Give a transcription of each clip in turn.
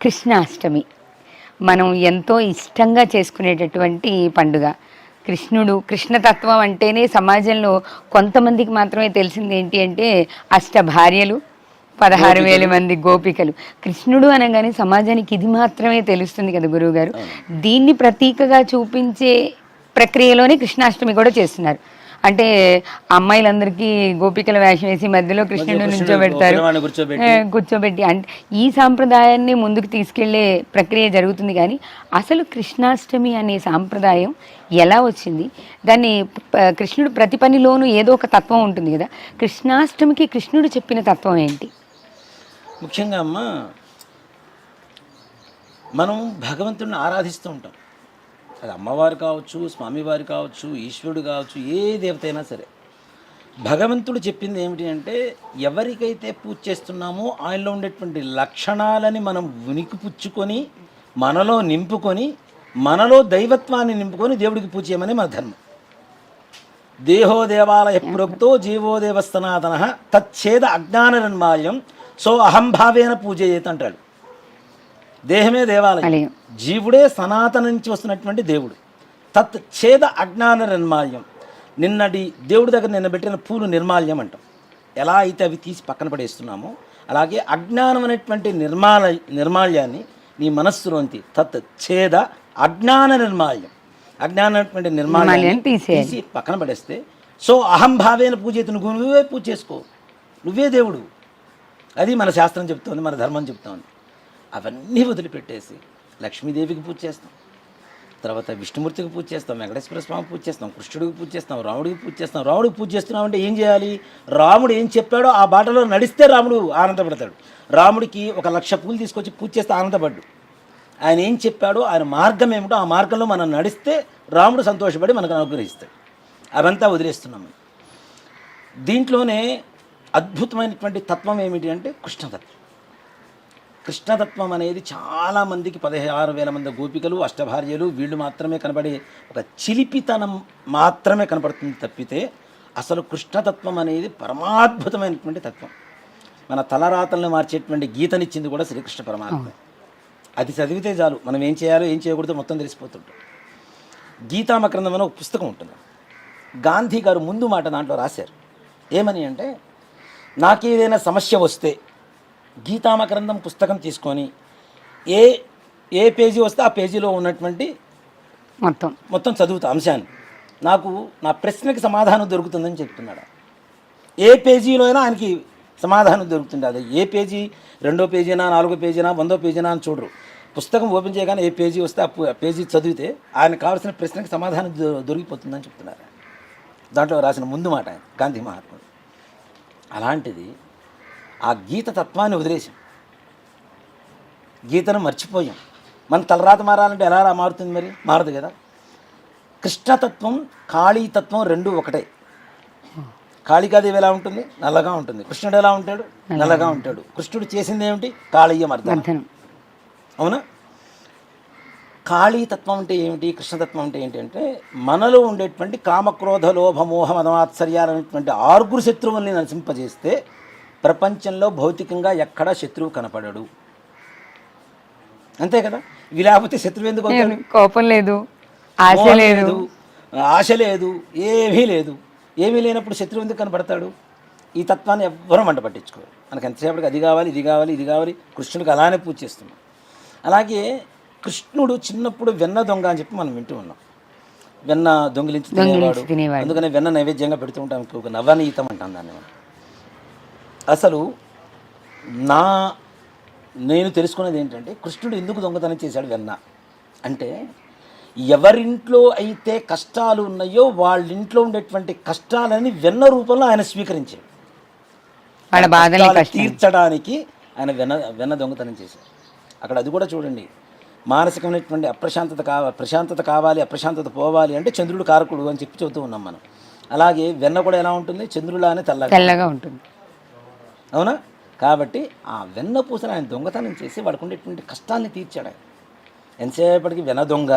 కృష్ణాష్టమి మనం ఎంతో ఇష్టంగా చేసుకునేటటువంటి పండుగ. కృష్ణతత్వం అంటేనే సమాజంలో కొంతమందికి మాత్రమే తెలిసింది ఏంటి అంటే అష్టభార్యలు, 16,000 మంది గోపికలు. కృష్ణుడు అనగానే సమాజానికి ఇది మాత్రమే తెలుస్తుంది కదా గురువుగారు. దీన్ని ప్రతీకగా చూపించే ప్రక్రియలోనే కృష్ణాష్టమి కూడా చేస్తున్నారు. అంటే అమ్మాయిలందరికీ గోపికల వేషం వేసి మధ్యలో కృష్ణుడు కూర్చోబెట్టి అంటే ఈ సాంప్రదాయాన్ని ముందుకు తీసుకెళ్లే ప్రక్రియ జరుగుతుంది. కానీ అసలు కృష్ణాష్టమి అనే సాంప్రదాయం ఎలా వచ్చింది? దాన్ని కృష్ణుడు ప్రతి పనిలోనూ ఏదో ఒక తత్వం ఉంటుంది కదా, కృష్ణాష్టమికి కృష్ణుడు చెప్పిన తత్వం ఏంటి? ముఖ్యంగా అమ్మ, మనం భగవంతుడిని ఆరాధిస్తూ ఉంటాం. అది అమ్మవారు కావచ్చు, స్వామివారు కావచ్చు, ఈశ్వరుడు కావచ్చు, ఏ దేవత అయినా సరే భగవంతుడు చెప్పింది ఏమిటి అంటే, ఎవరికైతే పూజ చేస్తున్నామో ఆయనలో ఉండేటువంటి లక్షణాలని మనం పుచ్చుకొని మనలో నింపుకొని మనలో దైవత్వాన్ని నింపుకొని దేవుడికి పూజ చేయమని మన ధర్మం. దేహో దేవాలయ ప్రోక్తో జీవో దేవ సనాతన తచ్ఛేద అజ్ఞానరన్మాయం సో అహంభావేన పూజయేత్ అంటాడు. దేహమే దేవాలయం, జీవుడే సనాతన నుంచి వస్తున్నటువంటి దేవుడు. తత్ ఛేద అజ్ఞాన నిర్మాల్యం, నిన్నటి దేవుడి దగ్గర నిన్న పెట్టిన పూలు నిర్మాల్యం అంటాం. ఎలా అయితే అవి తీసి పక్కన పడేస్తున్నామో అలాగే అజ్ఞానం అనేటువంటి నిర్మాల్యాన్ని నీ మనస్సులోంచి తత్ ఛేద అజ్ఞాన నిర్మాల్యం, అజ్ఞానం అనేటువంటి నిర్మాల్యాన్ని తీసి పక్కన పడేస్తే సో అహంభావేన పూజయితే నువ్వే పూజ చేసుకో, నువ్వే దేవుడు. అది మన శాస్త్రం చెప్తోంది, మన ధర్మం చెప్తోంది. అవన్నీ వదిలిపెట్టేసి లక్ష్మీదేవికి పూజ చేస్తాం, తర్వాత విష్ణుమూర్తికి పూజ చేస్తాం, వెంకటేశ్వర స్వామికి పూజ చేస్తాం, కృష్ణుడికి పూజ చేస్తాం, రాముడికి పూజ చేస్తాం. రాముడికి పూజ చేస్తున్నామంటే ఏం చేయాలి? రాముడు ఏం చెప్పాడో ఆ బాటలో నడిస్తే రాముడు ఆనందపడతాడు. రాముడికి 1,00,000 పూలు తీసుకొచ్చి పూజ చేస్తే ఆనందపడ్డు. ఆయన ఏం చెప్పాడో, ఆయన మార్గం ఏమిటో ఆ మార్గంలో మనం నడిస్తే రాముడు సంతోషపడి మనకు అనుగ్రహిస్తాడు. అవంతా వదిలేస్తున్నాం. దీంట్లోనే అద్భుతమైనటువంటి తత్వం ఏమిటి అంటే కృష్ణతత్వం. కృష్ణతత్వం అనేది చాలామందికి 16,000 మంది గోపికలు, అష్టభార్యలు, వీళ్ళు మాత్రమే కనబడే ఒక చిలిపితనం మాత్రమే కనపడుతుంది తప్పితే అసలు కృష్ణతత్వం అనేది పరమాద్భుతమైనటువంటి తత్వం. మన తలరాతలను మార్చేటువంటి గీతనిచ్చింది కూడా శ్రీకృష్ణ పరమాత్మ. అది చదివితే చాలు మనం ఏం చేయాలో ఏం చేయకూడదో మొత్తం తెలిసిపోతుంటాం. గీతామగ్రంథం అనే ఒక పుస్తకం ఉంటుంది. గాంధీ గారు ముందు మాట దాంట్లో రాశారు. ఏమని అంటే, నాకేదైనా సమస్య వస్తే గీతామగ్రంథం పుస్తకం తీసుకొని ఏ పేజీ వస్తే ఆ పేజీలో ఉన్నటువంటి మొత్తం చదువుతా అంశాన్ని, నాకు నా ప్రశ్నకి సమాధానం దొరుకుతుందని చెప్తున్నాడు. ఏ పేజీలో అయినా ఆయనకి సమాధానం దొరుకుతుంది. అది ఏ పేజీ, 2వ పేజీనా, 4వ పేజీనా, 100వ పేజీనా అని చూడరు. పుస్తకం ఓపెన్ చేయగానే ఏ పేజీ వస్తే ఆ పేజీ చదివితే ఆయనకు కావాల్సిన ప్రశ్నకి సమాధానం దొరికిపోతుందని చెప్తున్నారు. దాంట్లో రాసిన ముందు మాట ఆయన గాంధీ మహాత్ముడు. అలాంటిది ఆ గీత తత్వాన్ని వదిలేసాం, గీతను మర్చిపోయాం. మన తలరాత మారాలంటే ఎలా మారుతుంది? మరి మారదు కదా. కృష్ణతత్వం, కాళీతత్వం రెండూ ఒకటే. కాళికాదేవి ఎలా ఉంటుంది? నల్లగా ఉంటుంది. కృష్ణుడు ఎలా ఉంటాడు? నల్లగా ఉంటాడు. కృష్ణుడు చేసింది ఏమిటి? కాళీయం అర్థం, అవునా? కాళీతత్వం అంటే ఏమిటి, కృష్ణతత్వం అంటే ఏంటి అంటే, మనలో ఉండేటువంటి కామక్రోధ లోభ మోహ మదమాత్సర్యాలనేటువంటి 6 శత్రువుల్ని నశింపజేస్తే ప్రపంచంలో భౌతికంగా ఎక్కడా శత్రువు కనపడడు. అంతే కదా. ఇవి లేకపోతే శత్రువు ఎందుకు? కోపం లేదు, ఆశ లేదు, ఏమీ లేనప్పుడు శత్రువు ఎందుకు కనపడతాడు? ఈ తత్వాన్ని ఎవ్వరూ మంట పట్టించుకోరు. మనకు ఎంతసేపటికి అది కావాలి, ఇది కావాలి, ఇది కావాలి. కృష్ణుడికి అలానే పూజ చేస్తున్నాం. అలాగే కృష్ణుడు చిన్నప్పుడు వెన్న దొంగ అని చెప్పి మనం వింటూ ఉన్నాం. వెన్న దొంగిలించి తినేవాడు. అందుకనే వెన్న నైవేద్యంగా పెడుతూ ఉంటాం. ఒక నవనీతం అంటాం దాన్ని మనం. అసలు నేను తెలుసుకున్నది ఏంటంటే, కృష్ణుడు ఎందుకు దొంగతనం చేశాడు వెన్న అంటే, ఎవరింట్లో అయితే కష్టాలు ఉన్నాయో వాళ్ళ ఇంట్లో ఉండేటువంటి కష్టాలని వెన్న రూపంలో ఆయన స్వీకరించాడు. తీర్చడానికి ఆయన వెన్న దొంగతనం చేశాడు. అక్కడ అది కూడా చూడండి. మానసికమైనటువంటి ప్రశాంతత కావాలి, అప్రశాంతత పోవాలి అంటే చంద్రుడు కారకుడు అని చెప్పి చెబుతూ ఉన్నాం మనం. అలాగే వెన్న కూడా ఎలా ఉంటుంది? చంద్రులానే తెల్లగా ఉంటుంది, అవునా? కాబట్టి ఆ వెన్న పూసను ఆయన దొంగతనం చేసి వాడికి ఉండేటువంటి కష్టాలని తీర్చాడు. ఎంతసేపటికి వెన్న దొంగ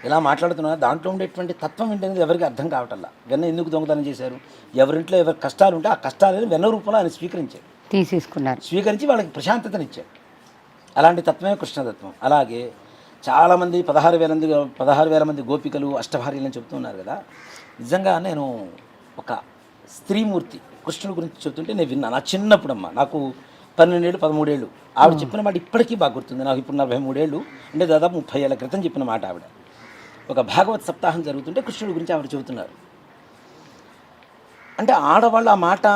ఇలా మాట్లాడుతున్నా దాంట్లో ఉండేటువంటి తత్వం ఏంటనేది ఎవరికి అర్థం కావటల్లా. వెన్న ఎందుకు దొంగతనం చేశారు? ఎవరింట్లో ఎవరి కష్టాలు ఉంటే ఆ కష్టాలని వెన్న రూపంలో ఆయన స్వీకరించి వాళ్ళకి ప్రశాంతతనిచ్చాడు. అలాంటి తత్వమే కృష్ణతత్వం. అలాగే చాలామంది 16,000 మంది గోపికలు అష్టభార్యలని చెప్తున్నారు కదా. నిజంగా నేను ఒక స్త్రీమూర్తి కృష్ణుడి గురించి చెప్తుంటే నేను విన్నాను. నా చిన్నప్పుడమ్మా, నాకు 12 ఏళ్ళు 13 ఏళ్ళు, ఆవిడ చెప్పిన మాట ఇప్పటికీ బాగా గుర్తుంది. నాకు ఇప్పుడు 43 ఏళ్ళు, అంటే దాదాపు 30 ఏళ్ళ క్రితం చెప్పిన మాట ఆవిడ. ఒక భాగవత్ సప్తాహం జరుగుతుంటే కృష్ణుడి గురించి ఆవిడ చెబుతున్నారు. అంటే ఆడవాళ్ళు ఆ మాట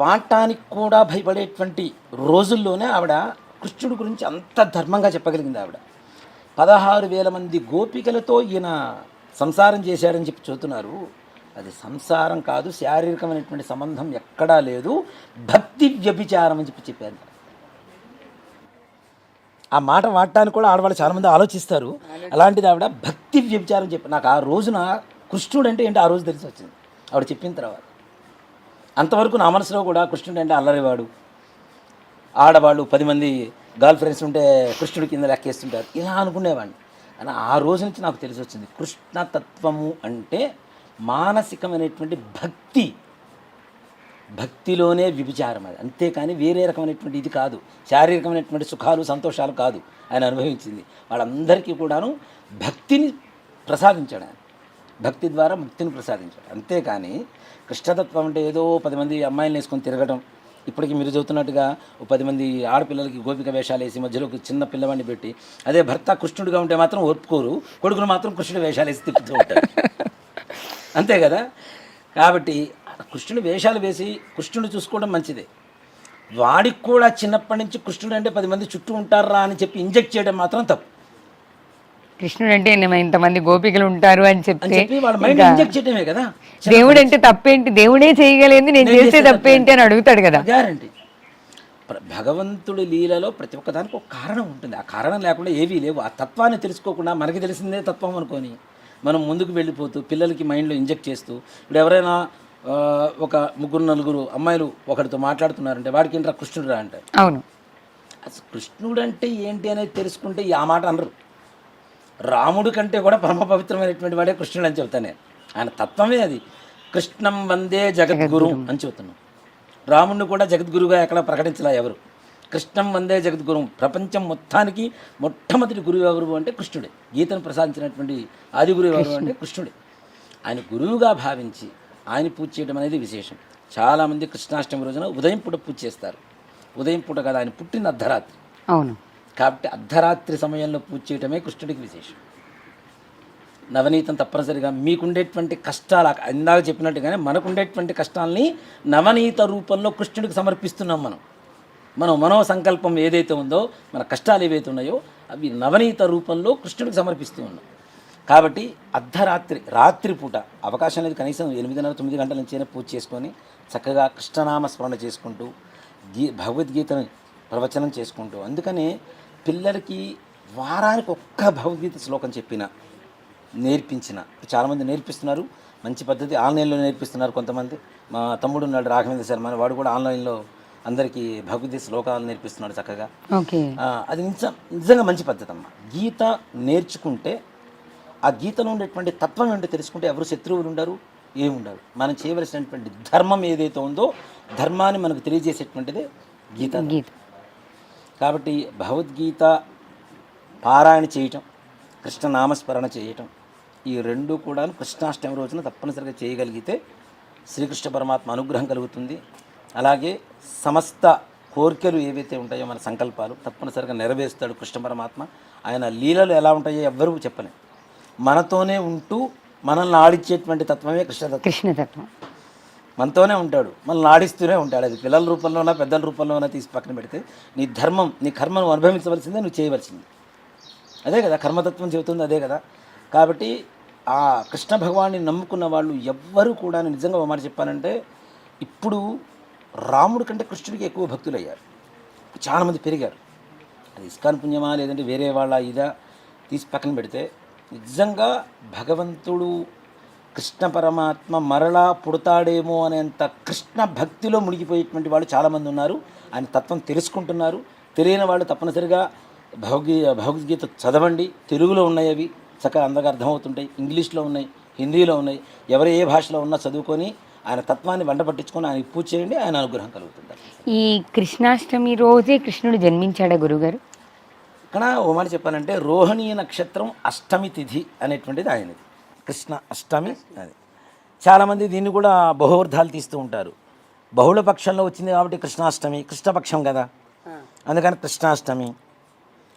వాటానికి కూడా భయపడేటువంటి రోజుల్లోనే ఆవిడ కృష్ణుడి గురించి అంత ధర్మంగా చెప్పగలిగింది. ఆవిడ 16,000 మంది గోపికలతో ఈయన సంసారం చేశాడని చెప్పి చెబుతున్నారు. అది సంసారం కాదు, శారీరకమైనటువంటి సంబంధం ఎక్కడా లేదు, భక్తి వ్యభిచారం అని చెప్పారు. ఆ మాట వాడటానికి కూడా ఆడవాళ్ళు చాలామంది ఆలోచిస్తారు. అలాంటిది ఆవిడ భక్తి వ్యభిచారం చెప్పి, నాకు ఆ రోజున కృష్ణుడు అంటే ఏంటి ఆ రోజు తెలిసి వచ్చింది ఆవిడ చెప్పిన తర్వాత. అంతవరకు నా మనసులో కూడా కృష్ణుడు అంటే అల్లరివాడు, ఆడవాళ్ళు 10 మంది గర్ల్ ఫ్రెండ్స్ ఉంటే కృష్ణుడి కింద లెక్కేస్తుంటారు ఇలా అనుకునేవాడిని. అని ఆ రోజు నుంచి నాకు తెలిసి వచ్చింది కృష్ణతత్వము అంటే మానసికమైనటువంటి భక్తి, భక్తిలోనే వ్యభిచారం అది, అంతేకాని వేరే రకమైనటువంటి ఇది కాదు, శారీరకమైనటువంటి సుఖాలు సంతోషాలు కాదు ఆయన అనుభవించింది. వాళ్ళందరికీ కూడాను భక్తిని ప్రసాదించాడు ఆయన, భక్తి ద్వారా ముక్తిని ప్రసాదించాడు. అంతేకాని కృష్ణతత్వం అంటే ఏదో 10 మంది అమ్మాయిలను వేసుకొని తిరగడం, ఇప్పటికీ మీరు చదువుతున్నట్టుగా 10 మంది ఆడపిల్లలకి గోపిక వేషాలు వేసి మధ్యలో ఒక చిన్న పిల్లవాడిని పెట్టి, అదే భర్త కృష్ణుడిగా ఉంటే మాత్రం ఒప్పుకోరు, కొడుకును మాత్రం కృష్ణుడి వేషాలు వేసి తిప్పుతూ ఉంటారు, అంతే కదా. కాబట్టి కృష్ణుడి వేషాలు వేసి కృష్ణుడు చూసుకోవడం మంచిదే. వాడికి కూడా చిన్నప్పటి నుంచి కృష్ణుడు అంటే 10 మంది చుట్టూ ఉంటారా అని చెప్పి ఇంజెక్ట్ చేయడం మాత్రం తప్పు. కృష్ణుడు అంటే ఇంతమంది గోపికలు ఉంటారు అని చెప్పి వాళ్ళ మైండ్ ఇంజెక్ట్ చేయడమే కదా. దేవుడు అంటే తప్పేంటి, దేవుడే చేయగలేదు, నేను చేస్తే తప్పేంటి అని అడుగుతాడు కదా. గ్యారంటీ. భగవంతుడి లీలలో ప్రతి ఒక్కదానికి ఒక కారణం ఉంటుంది. ఆ కారణం లేకుండా ఏవీ లేవు. ఆ తత్వాన్ని తెలుసుకోకుండా మనకి తెలిసిందే తత్వం అనుకొని మనం ముందుకు వెళ్ళిపోతూ పిల్లలకి మైండ్లో ఇంజెక్ట్ చేస్తూ, ఇప్పుడు ఎవరైనా ఒక 3-4 అమ్మాయిలు ఒకరితో మాట్లాడుతున్నారంటే వాడికి ఏంట్రా కృష్ణుడు రా అంటారు. అవును, అసలు కృష్ణుడు అంటే ఏంటి అనేది తెలుసుకుంటే ఆ మాట అనరు. రాముడి కంటే కూడా పరమ పవిత్రమైనటువంటి వాడే కృష్ణుడు అని చెబుతాను నేను. ఆయన తత్వమే అది. కృష్ణం వందే జగద్గురు అని చెబుతున్నాం. రాముడిని కూడా జగద్గురుగా ఎక్కడ ప్రకటించలే ఎవరు. కృష్ణం వందే జగద్గురు, ప్రపంచం మొత్తానికి మొట్టమొదటి గురువు ఎవరు అంటే కృష్ణుడే. గీతను ప్రసాదించినటువంటి ఆది గురువు ఎవరు అంటే కృష్ణుడే. ఆయన గురువుగా భావించి ఆయన పూజ చేయడం అనేది విశేషం. చాలామంది కృష్ణాష్టమి రోజున ఉదయం పూట పూజ చేస్తారు. ఉదయం పూట కదా, ఆయన పుట్టిన అర్ధరాత్రి. అవును, కాబట్టి అర్ధరాత్రి సమయంలో పూజ చేయటమే కృష్ణుడికి విశేషం. నవనీతం తప్పనిసరిగా మీకుండేటువంటి కష్టాలు ఇందాక చెప్పినట్టుగానే మనకుండేటువంటి కష్టాలని నవనీత రూపంలో కృష్ణుడికి సమర్పిస్తున్నాం. మనం మనో సంకల్పం ఏదైతే ఉందో, మన కష్టాలు ఏవైతే ఉన్నాయో అవి నవనీత రూపంలో కృష్ణుడికి సమర్పిస్తూ ఉన్నాం. కాబట్టి అర్ధరాత్రి రాత్రిపూట అవకాశం లేదు, కనీసం 8:30-9 గంటల నుంచైనా పూజ చేసుకొని చక్కగా కృష్ణనామ స్మరణ చేసుకుంటూ భగవద్గీతని ప్రవచనం చేసుకుంటూ, అందుకనే పిల్లలకి వారానికి ఒక్క భగవద్గీత శ్లోకం నేర్పించిన చాలామంది నేర్పిస్తున్నారు. మంచి పద్ధతి, ఆన్లైన్లో నేర్పిస్తున్నారు కొంతమంది. మా తమ్ముడు ఉన్నాడు రాఘవేంద్ర శర్మ అని, వాడు కూడా ఆన్లైన్లో అందరికీ భగవద్గీత శ్లోకాలు నేర్పిస్తున్నాడు చక్కగా. అది నిజంగా మంచి పద్ధతి అమ్మ. గీత నేర్చుకుంటే ఆ గీతలో ఉండేటువంటి తత్వం ఏంటో తెలుసుకుంటే ఎవరు శత్రువులు ఉండరు, ఏముండరు. మనం చేయవలసినటువంటి ధర్మం ఏదైతే ఉందో ధర్మాన్ని మనకు తెలియజేసేటువంటిదే గీత. కాబట్టి భగవద్గీత పారాయణ చేయటం, కృష్ణనామస్మరణ చేయటం, ఈ రెండు కూడా కృష్ణాష్టమి రోజున తప్పనిసరిగా చేయగలిగితే శ్రీకృష్ణ పరమాత్మ అనుగ్రహం కలుగుతుంది. అలాగే సమస్త కోరికలు ఏవైతే ఉంటాయో మన సంకల్పాలు తప్పనిసరిగా నెరవేరుస్తాడు కృష్ణ పరమాత్మ. ఆయన లీలలు ఎలా ఉంటాయో ఎవ్వరూ చెప్పలేం. మనతోనే ఉంటూ మనల్ని ఆడిచ్చేటువంటి తత్వమే కృష్ణతత్వం. మనతోనే ఉంటాడు, మనల్ని ఆడిస్తూనే ఉంటాడు. అది పిల్లల రూపంలోనా పెద్దల రూపంలోనా తీసి పక్కన పెడితే నీ ధర్మం, నీ కర్మను అనుభవించవలసిందే, నువ్వు చేయవలసింది అదే కదా. కర్మతత్వం చెబుతుంది అదే కదా. కాబట్టి ఆ కృష్ణ భగవాన్ని నమ్ముకున్న వాళ్ళు ఎవ్వరూ కూడా, నిజంగా ఒక మాట చెప్పానంటే, ఇప్పుడు రాముడి కంటే కృష్ణుడికి ఎక్కువ భక్తులు అయ్యారు, చాలామంది పెరిగారు. అది ఇస్కాన్ పుణ్యమా లేదంటే వేరే వాళ్ళ ఇదా తీసి పక్కన పెడితే, నిజంగా భగవంతుడు కృష్ణ పరమాత్మ మరలా పుడతాడేమో అనేంత కృష్ణ భక్తిలో మునిగిపోయేటువంటి వాళ్ళు చాలామంది ఉన్నారు. ఆయన తత్వం తెలుసుకుంటున్నారు. తెలియని వాళ్ళు తప్పనిసరిగా భగవద్గీత చదవండి. తెలుగులో ఉన్నాయి, అవి చక్కగా అందరికీ అర్థమవుతుంటాయి. ఇంగ్లీష్లో ఉన్నాయి, హిందీలో ఉన్నాయి. ఎవరు ఏ భాషలో ఉన్నా చదువుకొని ఆయన తత్వాన్ని వంట పట్టించుకొని ఆయనకి పూజ చేయండి, ఆయన అనుగ్రహం కలుగుతుంది. ఈ కృష్ణాష్టమి రోజే కృష్ణుడు జన్మించాడా గురుగారు? అక్కడ ఓ మాట చెప్పాలంటే రోహిణీ నక్షత్రం అష్టమి తిథి అనేటువంటిది ఆయనది, కృష్ణ అష్టమి. అది చాలామంది దీన్ని కూడా బహువర్ధాలు తీస్తూ ఉంటారు. బహుళ పక్షంలో వచ్చింది కాబట్టి కృష్ణాష్టమి, కృష్ణపక్షం కదా, అందుకని కృష్ణాష్టమి.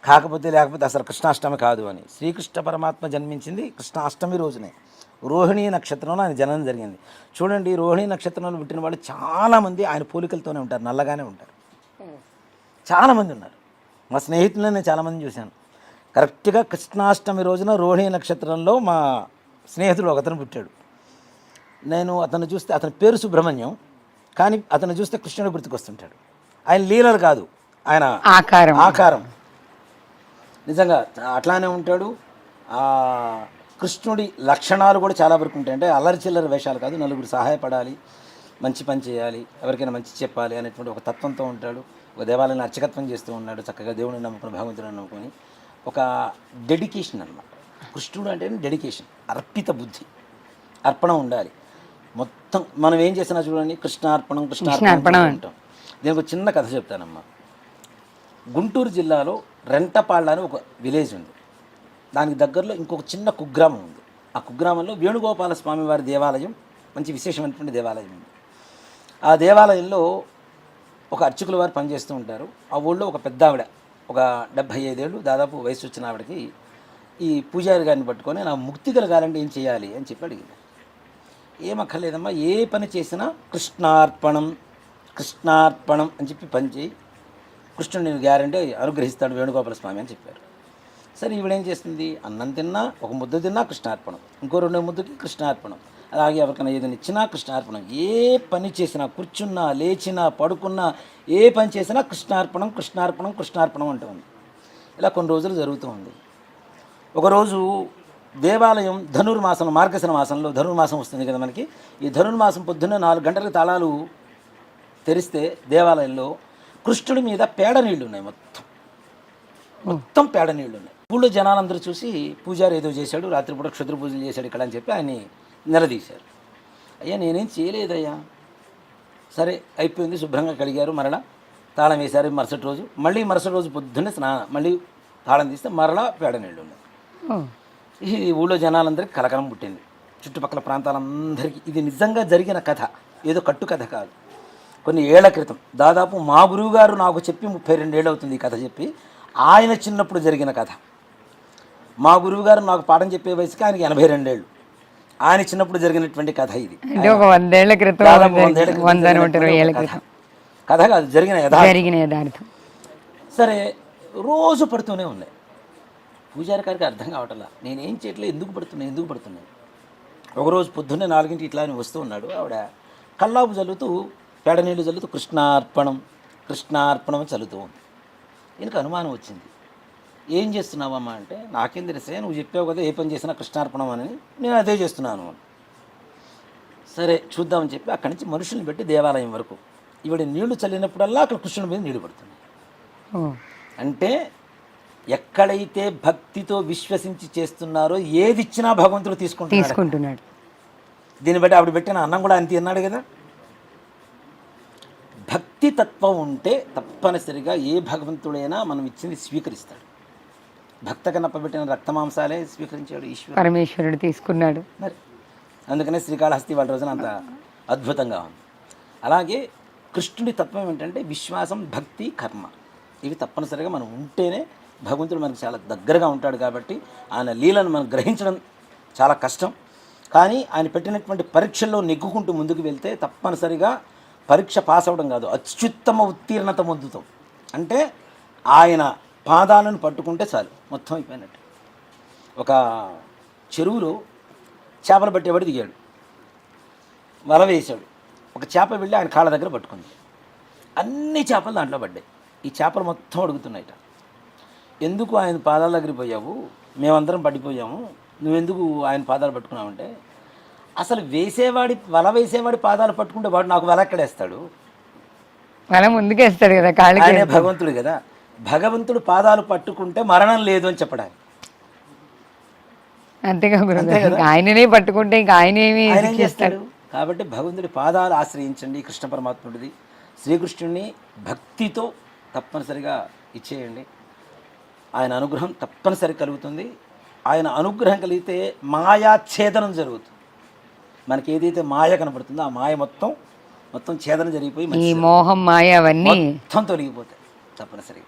లేకపోతే అసలు కృష్ణాష్టమి కాదు అని. శ్రీకృష్ణ పరమాత్మ జన్మించింది కృష్ణాష్టమి రోజునే, రోహిణీ నక్షత్రంలో ఆయన జననం జరిగింది. చూడండి, రోహిణీ నక్షత్రంలో పుట్టిన వాళ్ళు చాలామంది ఆయన పోలికలతోనే ఉంటారు, నల్లగానే ఉంటారు. చాలామంది ఉన్నారు. మా స్నేహితులను నేను చాలామంది చూశాను. కరెక్ట్గా కృష్ణాష్టమి రోజున రోహిణీ నక్షత్రంలో మా స్నేహితుడు ఒకతను పుట్టాడు. నేను అతను చూస్తే, అతని పేరు సుబ్రహ్మణ్యం, కానీ అతను చూస్తే కృష్ణుడు గుర్తుకొస్తుంటాడు. ఆయన లీలలు కాదు, ఆయన ఆకారం నిజంగా అట్లానే ఉంటాడు. కృష్ణుడి లక్షణాలు కూడా చాలా వరకు ఉంటాయి. అంటే అల్లరి చిల్లర వేషాలు కాదు, నలుగురు సహాయపడాలి, మంచి పని చేయాలి, ఎవరికైనా మంచి చెప్పాలి అనేటువంటి ఒక తత్వంతో ఉంటాడు. ఒక దేవాలయాన్ని అర్చకత్వం చేస్తూ ఉన్నాడు, చక్కగా దేవుడిని నమ్ముకుని, భగవంతుడిని నమ్ముకొని. ఒక డెడికేషన్ అన్నమాట. కృష్ణుడు అంటే డెడికేషన్, అర్పిత బుద్ధి, అర్పణ ఉండాలి. మొత్తం మనం ఏం చేసినా చూడండి, కృష్ణార్పణం ఉంటాం. దీనికి ఒక చిన్న కథ చెప్తానమ్మా. గుంటూరు జిల్లాలో రెంటపాళ్ళ అని ఒక విలేజ్ ఉంది. దానికి దగ్గరలో ఇంకొక చిన్న కుగ్రామం ఉంది. ఆ కుగ్రామంలో వేణుగోపాల స్వామి వారి దేవాలయం, మంచి విశేషమైనటువంటి దేవాలయం ఉంది. ఆ దేవాలయంలో ఒక అర్చకుల వారు పనిచేస్తూ ఉంటారు. ఆ ఊళ్ళో ఒక పెద్ద ఆవిడ, ఒక 75 ఏళ్ళు దాదాపు వయసు వచ్చిన ఆవిడకి ఈ పూజారి గారిని పట్టుకొని, నా ముక్తి కలగాలంటే ఏం చేయాలి అని చెప్పి అడిగింది. ఏమక్కర్లేదమ్మా, ఏ పని చేసినా కృష్ణార్పణం అని చెప్పి పని చేయి, కృష్ణుడు నేను గ్యారంటీ అనుగ్రహిస్తాడు వేణుగోపాల స్వామి అని చెప్పారు. సరే, ఈవిడేం చేస్తుంది, అన్నం తిన్నా, ఒక ముద్ద తిన్నా కృష్ణార్పణం, ఇంకో 2 ముద్దకి కృష్ణార్పణం, అలాగే ఎవరికైనా ఏదైనా ఇచ్చినా కృష్ణార్పణం, ఏ పని చేసినా, కూర్చున్నా, లేచినా, పడుకున్నా, ఏ పని చేసినా కృష్ణార్పణం అంటూ ఉంది. ఇలా కొన్ని రోజులు జరుగుతూ ఉంది. ఒకరోజు దేవాలయం ధనుర్మాసం, మార్గశిర మాసంలో ధనుర్మాసం వస్తుంది కదా మనకి. ఈ ధనుర్మాసం పొద్దున్నే 4 గంటలకు తాళాలు తెరిస్తే దేవాలయంలో కృష్ణుడి మీద పేడ నీళ్లు ఉన్నాయి, మొత్తం పేడ నీళ్లు ఉన్నాయి. ఊళ్ళో జనాలందరూ చూసి, పూజారి ఏదో చేశాడు, రాత్రిపూట క్షుద్ర పూజలు చేశాడు ఇక్కడ అని చెప్పి ఆయన్ని నిలదీశారు. అయ్యా నేనేం చేయలేదయ్యా. సరే అయిపోయింది, శుభ్రంగా కడిగారు, మరలా తాళం వేశారు. మరుసటి రోజు పొద్దున్నే మళ్ళీ తాళం తీస్తే మరలా పేడ నీళ్ళు ఉన్నాయి. ఈ ఊళ్ళో జనాలందరికీ కలకలం పుట్టింది, చుట్టుపక్కల ప్రాంతాలందరికీ. ఇది నిజంగా జరిగిన కథ, ఏదో కట్టు కథ కాదు. కొన్ని ఏళ్ల క్రితం, దాదాపు మా గురువు గారు నాకు చెప్పి 32 ఏళ్ళు అవుతుంది ఈ కథ చెప్పి. ఆయన చిన్నప్పుడు జరిగిన కథ. మా గురువు గారు నాకు పాఠం చెప్పే వయసుకి ఆయనకి 82 ఏళ్ళు. ఆయన చిన్నప్పుడు జరిగినటువంటి కథ ఇది. కథ కాదు, జరిగిన యథార్థం. సరే, రోజు పడుతూనే ఉన్నాయి. పూజారి గారికి అర్థం కావట్లా, నేనేం చేయట్లేదు, ఎందుకు పడుతున్నాయి. ఒకరోజు పొద్దున్నే 4 ఇట్లా అని వస్తూ ఉన్నాడు. ఆవిడ కల్లాపు చల్లుతూ, పేడ నీళ్ళు చల్లుతూ కృష్ణార్పణం చల్లుతూ ఉంది. ఈయనకు అనుమానం వచ్చింది, ఏం చేస్తున్నావమ్మా అంటే, నాకేం తెలిసే, నువ్వు చెప్పావు కదా ఏ పని చేసినా కృష్ణార్పణం అని, నేను అదే చేస్తున్నాను. సరే చూద్దామని చెప్పి అక్కడి నుంచి మనుషుల్ని పెట్టి దేవాలయం వరకు ఈవిడ నీళ్లు చల్లినప్పుడల్లా అక్కడ కృష్ణుడి మీద నీళ్లు పడుతున్నాయి. అంటే ఎక్కడైతే భక్తితో విశ్వసించి చేస్తున్నారో ఏది ఇచ్చినా భగవంతుడు తీసుకుంటున్నాడు. దీన్ని బట్టి ఆవిడ పెట్టిన అన్నం కూడా అంతే అన్నాడు కదా. భక్తి తత్వం ఉంటే తప్పనిసరిగా ఏ భగవంతుడైనా మనం ఇచ్చింది స్వీకరిస్తాడు. భక్త కన్నప్ప పెట్టిన రక్తమాంసాలే స్వీకరించాడు పరమేశ్వరుడు, తీసుకున్నాడు. మరి అందుకనే శ్రీకాళహస్తి వాళ్ళ రోజున అంత అద్భుతంగా ఉంది. అలాగే కృష్ణుడి తత్వం ఏంటంటే విశ్వాసం, భక్తి, కర్మ, ఇవి తప్పనిసరిగా మనం ఉంటేనే భగవంతుడు మనకు చాలా దగ్గరగా ఉంటాడు. కాబట్టి ఆయన లీలను మనం గ్రహించడం చాలా కష్టం. కానీ ఆయన పెట్టినటువంటి పరీక్షల్లో నెగ్గుకుంటూ ముందుకు వెళ్తే తప్పనిసరిగా పరీక్ష పాస్ అవ్వడం కాదు, అత్యుత్తమ ఉత్తీర్ణత పొందుతాం. అంటే ఆయన పాదాలను పట్టుకుంటే చాలు, మొత్తం అయిపోయినట్టు. ఒక చెరువులో చేపలు పట్టేవాడు దిగాడు, వల వేశాడు. ఒక చేప వెళ్ళి ఆయన కాళ్ళ దగ్గర పట్టుకుంది. అన్ని చేపలు దాంట్లో పడ్డాయి. ఈ చేపలు మొత్తం అడుగుతున్నాయిట, ఎందుకు ఆయన పాదాల దగ్గరికి పోయావు, మేమందరం పడిపోయాము, నువ్వెందుకు ఆయన పాదాలు పట్టుకున్నావంటే, అసలు వల వేసేవాడి పాదాలు పట్టుకుంటే వాడు నాకు వల ఎక్కడేస్తాడు, వల ముందుకేస్తాడు కదా, ఆయనే భగవంతుడు కదా. భగవంతుడు పాదాలు పట్టుకుంటే మరణం లేదు అని చెప్పడానికి. అంతేగా ఆయననే పట్టుకుంటే ఇంకా ఆయన ఏం చేస్తాడు. కాబట్టి భగవంతుడి పాదాలు ఆశ్రయించండి. కృష్ణ పరమాత్ముడిది, శ్రీకృష్ణుడిని భక్తితో తప్పనిసరిగా ఇచ్చేయండి. ఆయన అనుగ్రహం తప్పనిసరి కలుగుతుంది. ఆయన అనుగ్రహం కలిగితే మాయాఛేదనం జరుగుతుంది. మనకి ఏదైతే మాయ కనబడుతుందో ఆ మాయ మొత్తం ఛేదనం జరిగిపోయి ఈ మోహం మాయ అవన్నీ మొత్తం తొలగిపోతాయి తప్పనిసరిగా.